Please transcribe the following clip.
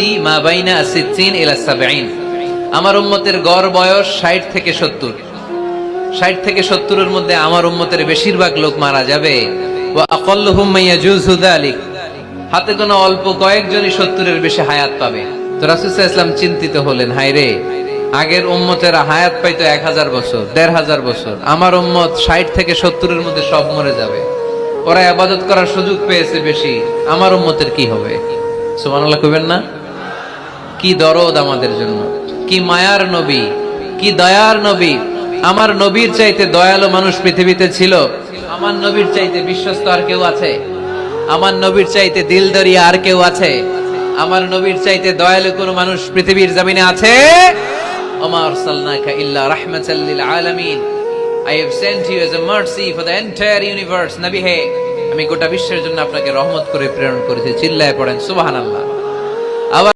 উম্মতি মা বাইনা সিত্তিন ইলা সাবঈন, আমার উম্মতের গড় বয়স 60 থেকে 70। 60 থেকে 70 এর মধ্যে আমার উম্মতের বেশিরভাগ লোক মারা যাবে। ওয়া আকাল্লুহুম মায়াজুজু যালিক, হাতে গোনা অল্প কয়েকজনই 70 এর বেশি হায়াত পাবে। তো রাসূল সাল্লাল্লাহু আলাইহি ওয়াসাল্লাম চিন্তিত হলেন, হায় রে, আগের উম্মতেরা হায়াত পাইতো 1000 বছর, 1500 বছর, আমার উম্মত 60 থেকে 70 এর মধ্যে সব মরে যাবে। ওরা ইবাদত করার সুযোগ পেয়েছে বেশি, আমার উম্মতের কি হবে? সুবহানাল্লাহ কইবেন না? কি দরদ আমাদের জন্য, কি মায়ার নবী, কি দয়ার নবী। আমার নবীর চাইতে দয়ালু মানুষ পৃথিবীতে ছিল? আমার নবীর চাইতে বিশ্বস্ত আর কেউ আছে? আমার নবীর চাইতে দিলদরিয়া আর কেউ আছে? আমার নবীর চাইতে দয়ালু কোন মানুষ পৃথিবীর জমিনে আছে? ওমা আরসালনাকা ইল্লা রাহমাতাল লিল আলামিন, I have sent you as a mercy for the entire universe. নবী হে, আমি গোটা বিশ্বের জন্য আপনাকে রহমত করে প্রেরণ করেছি। চিল্লায় পড়েন সুবহানাল্লাহ।